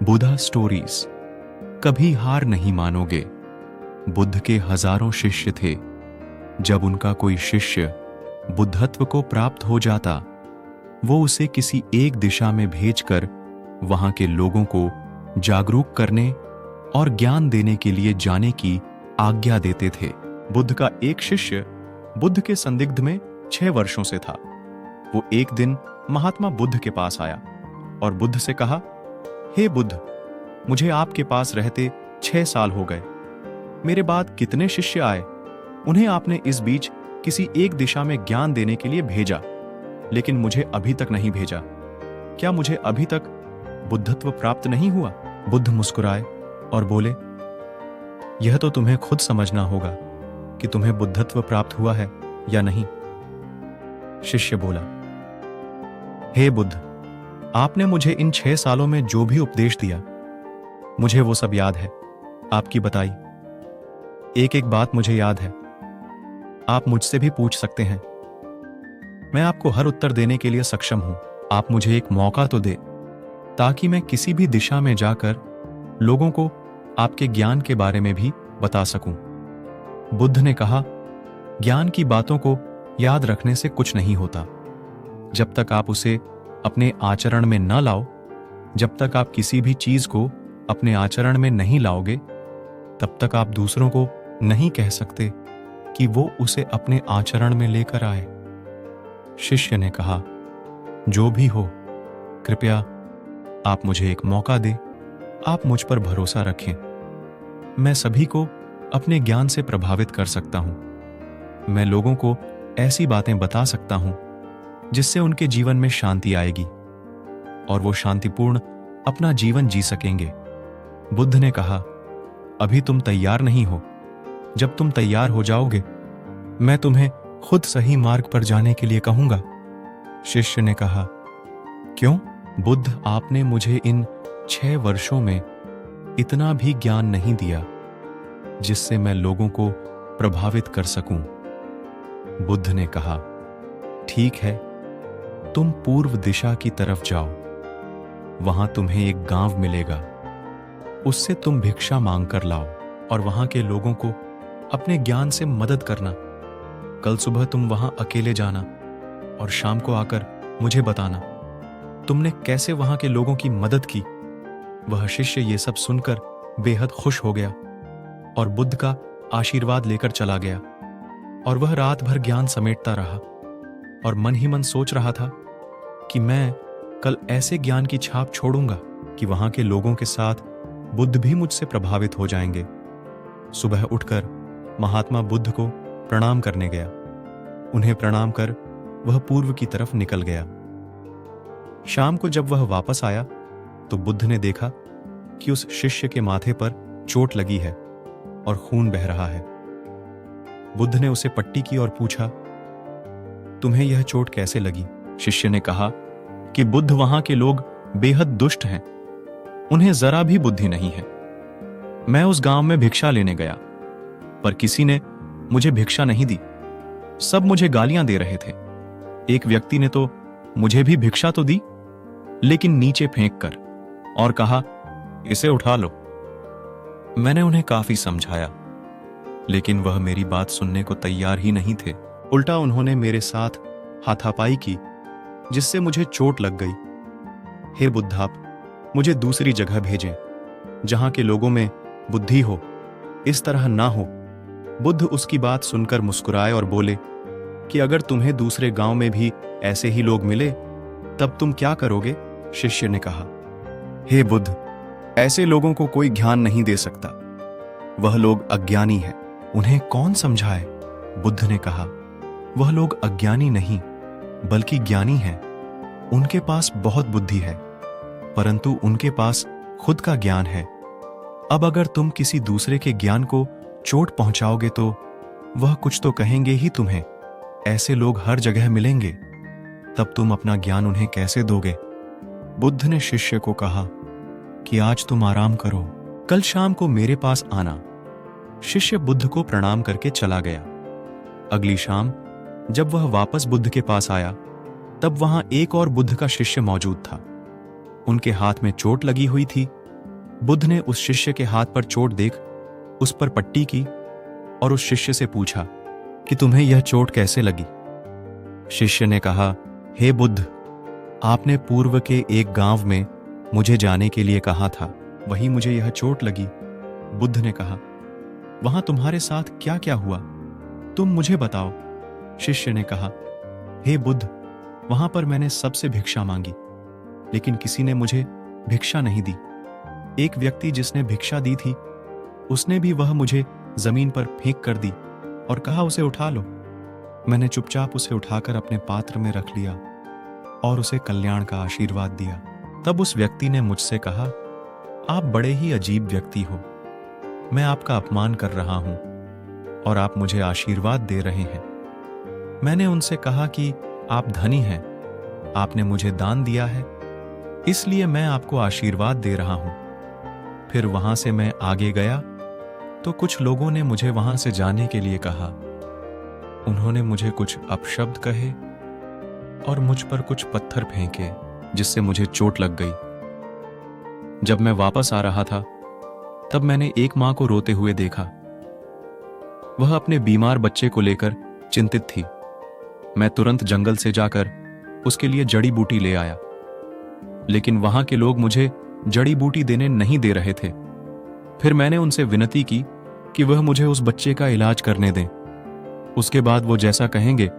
बुधा stories. कभी हार नहीं मानोगे। बुद्ध के हजारों शिष्य थे। जब उनका कोई शिष्य बुद्धत्व को प्राप्त हो जाता, वो उसे किसी एक दिशा में भेजकर वहां के लोगों को जागरूक करने और ज्ञान देने के लिए जाने की आज्ञा देते थे। बुद्ध का एक शिष्य बुद्ध के संदिग्ध में 6 वर्षों से था। वो एक दिन महात्मा बुद्ध के पास आया और बुद्ध से कहा, हे बुद्ध, मुझे आपके पास रहते 6 साल हो गए। मेरे बाद कितने शिष्य आए, उन्हें आपने इस बीच किसी एक दिशा में ज्ञान देने के लिए भेजा, लेकिन मुझे अभी तक नहीं भेजा। क्या मुझे अभी तक बुद्धत्व प्राप्त नहीं हुआ? बुद्ध मुस्कुराए और बोले, यह तो तुम्हें खुद समझना होगा कि तुम्हें बुद्धत्व प्राप्त हुआ है या नहीं। शिष्य बोला, हे बुद्ध, आपने मुझे इन 6 सालों में जो भी उपदेश दिया, मुझे वो सब याद है। आपकी बताई एक एक बात मुझे याद है। आप मुझसे भी पूछ सकते हैं, मैं आपको हर उत्तर देने के लिए सक्षम हूं। आप मुझे एक मौका तो दे, ताकि मैं किसी भी दिशा में जाकर लोगों को आपके ज्ञान के बारे में भी बता सकूं। बुद्ध ने कहा, ज्ञान की बातों को याद रखने से कुछ नहीं होता। जब तक आप उसे अपने आचरण में न लाओ, जब तक आप किसी भी चीज को अपने आचरण में नहीं लाओगे, तब तक आप दूसरों को नहीं कह सकते कि वो उसे अपने आचरण में लेकर आए। शिष्य ने कहा, जो भी हो, कृपया आप मुझे एक मौका दें। आप मुझ पर भरोसा रखें। मैं सभी को अपने ज्ञान से प्रभावित कर सकता हूं। मैं लोगों को ऐसी बातें बता सकता हूं जिससे उनके जीवन में शांति आएगी और वो शांतिपूर्ण अपना जीवन जी सकेंगे। बुद्ध ने कहा, अभी तुम तैयार नहीं हो। जब तुम तैयार हो जाओगे, मैं तुम्हें खुद सही मार्ग पर जाने के लिए कहूंगा। शिष्य ने कहा, क्यों? बुद्ध, आपने मुझे इन 6 वर्षों में इतना भी ज्ञान नहीं दिया जिससे मैं लोगों को प्रभावित कर सकूं। बुद्ध ने कहा, ठीक है, तुम पूर्व दिशा की तरफ जाओ। वहां तुम्हें एक गांव मिलेगा। उससे तुम भिक्षा मांग कर लाओ और वहां के लोगों को अपने ज्ञान से मदद करना। कल सुबह तुम वहां अकेले जाना और शाम को आकर मुझे बताना तुमने कैसे वहां के लोगों की मदद की। वह शिष्य ये सब सुनकर बेहद खुश हो गया और बुद्ध का आशीर्वाद लेकर चला गया। और वह रात भर ज्ञान समेटता रहा और मन ही मन सोच रहा था कि मैं कल ऐसे ज्ञान की छाप छोड़ूंगा कि वहां के लोगों के साथ बुद्ध भी मुझसे प्रभावित हो जाएंगे। सुबह उठकर महात्मा बुद्ध को प्रणाम करने गया। उन्हें प्रणाम कर वह पूर्व की तरफ निकल गया। शाम को जब वह वापस आया तो बुद्ध ने देखा कि उस शिष्य के माथे पर चोट लगी है और खून बह रहा है। बुद्ध ने उसे पट्टी की और पूछा, तुम्हें यह चोट कैसे लगी? शिष्य ने कहा कि बुद्ध, वहां के लोग बेहद दुष्ट हैं। उन्हें जरा भी बुद्धि नहीं है। मैं उस गांव में भिक्षा लेने गया, पर किसी ने मुझे भिक्षा नहीं दी। सब मुझे गालियां दे रहे थे। एक व्यक्ति ने तो मुझे भी भिक्षा तो दी, लेकिन नीचे फेंक कर, और कहा, इसे उठा लो। मैंने उन्हें काफी समझाया, लेकिन वह मेरी बात सुनने को तैयार ही नहीं थे। उल्टा उन्होंने मेरे साथ हाथापाई की, जिससे मुझे चोट लग गई। हे बुद्ध, आप मुझे दूसरी जगह भेजें जहां के लोगों में बुद्धि हो, इस तरह ना हो। बुद्ध उसकी बात सुनकर मुस्कुराए और बोले कि अगर तुम्हें दूसरे गांव में भी ऐसे ही लोग मिले, तब तुम क्या करोगे? शिष्य ने कहा, हे बुद्ध, ऐसे लोगों को कोई ज्ञान नहीं दे सकता। वह लोग अज्ञानी हैं, उन्हें कौन समझाए? बुद्ध ने कहा, वह लोग अज्ञानी नहीं बल्कि ज्ञानी हैं। उनके पास बहुत बुद्धि है, परंतु उनके पास खुद का ज्ञान है। अब अगर तुम किसी दूसरे के ज्ञान को चोट पहुंचाओगे तो वह कुछ तो कहेंगे ही तुम्हें। ऐसे लोग हर जगह मिलेंगे, तब तुम अपना ज्ञान उन्हें कैसे दोगे? बुद्ध ने शिष्य को कहा कि आज तुम आराम करो, कल शाम को मेरे पास आना। शिष्य बुद्ध को प्रणाम करके चला गया। अगली शाम जब वह वापस बुद्ध के पास आया, तब वहां एक और बुद्ध का शिष्य मौजूद था। उनके हाथ में चोट लगी हुई थी बुद्ध ने उस शिष्य के हाथ पर चोट देख उस पर पट्टी की और उस शिष्य से पूछा कि तुम्हें यह चोट कैसे लगी। शिष्य ने कहा, हे बुद्ध, आपने पूर्व के एक गांव में मुझे जाने के लिए कहा था, वहीं मुझे यह चोट लगी। बुद्ध ने कहा, वहां तुम्हारे साथ क्या क्या हुआ, तुम मुझे बताओ। शिष्य ने कहा, हे बुद्ध, वहां पर मैंने सबसे भिक्षा मांगी, लेकिन किसी ने मुझे भिक्षा नहीं दी। एक व्यक्ति जिसने भिक्षा दी थी, उसने भी वह मुझे जमीन पर फेंक कर दी और कहा, उसे उठा लो। मैंने चुपचाप उसे उठाकर अपने पात्र में रख लिया और उसे कल्याण का आशीर्वाद दिया। तब उस व्यक्ति ने मुझसे कहा, आप बड़े ही अजीब व्यक्ति हो, मैं आपका अपमान कर रहा हूं और आप मुझे आशीर्वाद दे रहे हैं। मैंने उनसे कहा कि आप धनी हैं, आपने मुझे दान दिया है, इसलिए मैं आपको आशीर्वाद दे रहा हूं। फिर वहां से मैं आगे गया तो कुछ लोगों ने मुझे वहां से जाने के लिए कहा। उन्होंने मुझे कुछ अपशब्द कहे और मुझ पर कुछ पत्थर फेंके, जिससे मुझे चोट लग गई। जब मैं वापस आ रहा था तब मैंने एक मां को रोते हुए देखा। वह अपने बीमार बच्चे को लेकर चिंतित थी। मैं तुरंत जंगल से जाकर उसके लिए जड़ी बूटी ले आया, लेकिन वहां के लोग मुझे जड़ी बूटी देने नहीं दे रहे थे। फिर मैंने उनसे विनती की कि वह मुझे उस बच्चे का इलाज करने दें। उसके बाद वो जैसा कहेंगे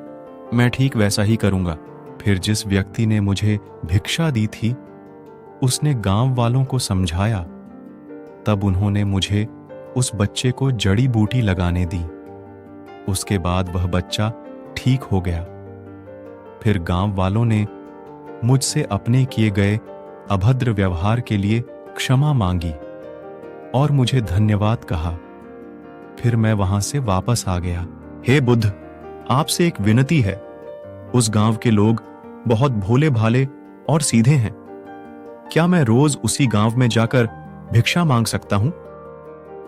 मैं ठीक वैसा ही करूंगा। फिर जिस व्यक्ति ने मुझे भिक्षा दी थी, उसने गांव वालों को समझाया। तब उन्होंने मुझे उस बच्चे को जड़ी बूटी लगाने दी। उसके बाद वह बच्चा ठीक हो गया। फिर गांव वालों ने मुझसे अपने किए गए अभद्र व्यवहार के लिए क्षमा मांगी और मुझे धन्यवाद कहा। फिर मैं वहां से वापस आ गया। हे बुद्ध, आपसे एक विनती है। उस गांव के लोग बहुत भोले भाले और सीधे हैं। क्या मैं रोज उसी गांव में जाकर भिक्षा मांग सकता हूं?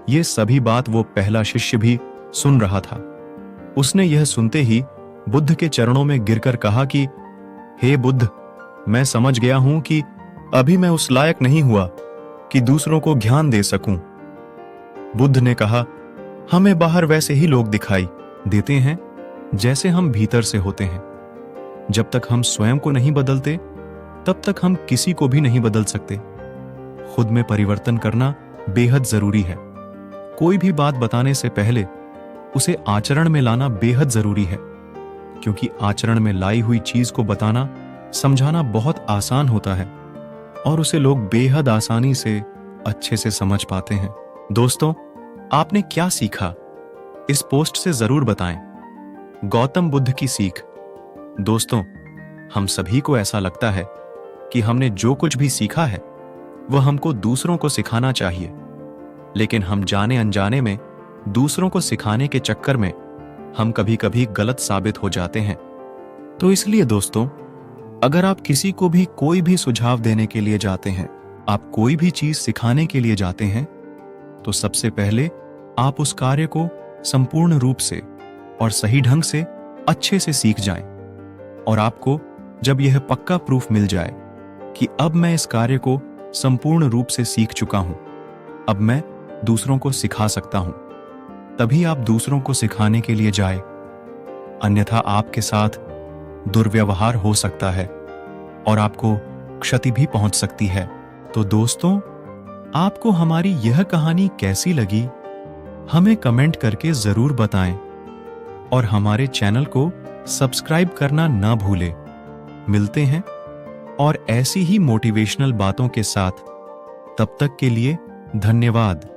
ये सभी बात वो पहला शिष्य भी सुन रहा था। उसने यह सुनते ही बुद्ध के चरणों में गिरकर कहा कि हे बुद्ध, मैं समझ गया हूं कि अभी मैं उस लायक नहीं हुआ कि दूसरों को ज्ञान दे सकूं। बुद्ध ने कहा, हमें बाहर वैसे ही लोग दिखाई देते हैं जैसे हम भीतर से होते हैं। जब तक हम स्वयं को नहीं बदलते तब तक हम किसी को भी नहीं बदल सकते। खुद में परिवर्तन करना बेहद जरूरी है। कोई भी बात बताने से पहले उसे आचरण में लाना बेहद जरूरी है, क्योंकि आचरण में लाई हुई चीज को बताना, समझाना बहुत आसान होता है और उसे लोग बेहद आसानी से अच्छे से समझ पाते हैं। दोस्तों, आपने क्या सीखा? इस पोस्ट से जरूर बताएं। गौतम बुद्ध की सीख। दोस्तों, हम सभी को ऐसा लगता है कि हमने जो कुछ भी सीखा है वह हमको दूसरों को सिखाना चाहिए, लेकिन हम जाने अनजाने में दूसरों को सिखाने के चक्कर में हम कभी कभी गलत साबित हो जाते हैं। तो इसलिए दोस्तों, अगर आप किसी को भी कोई भी सुझाव देने के लिए जाते हैं, आप कोई भी चीज सिखाने के लिए जाते हैं, तो सबसे पहले आप उस कार्य को संपूर्ण रूप से और सही ढंग से अच्छे से सीख जाएं। और आपको जब यह पक्का प्रूफ मिल जाए कि अब मैं इस कार्य को संपूर्ण रूप से सीख चुका हूं, अब मैं दूसरों को सिखा सकता हूं, तभी आप दूसरों को सिखाने के लिए जाए। अन्यथा आपके साथ दुर्व्यवहार हो सकता है और आपको क्षति भी पहुंच सकती है। तो दोस्तों, आपको हमारी यह कहानी कैसी लगी, हमें कमेंट करके जरूर बताएं और हमारे चैनल को सब्सक्राइब करना ना भूलें। मिलते हैं और ऐसी ही मोटिवेशनल बातों के साथ। तब तक के लिए धन्यवाद।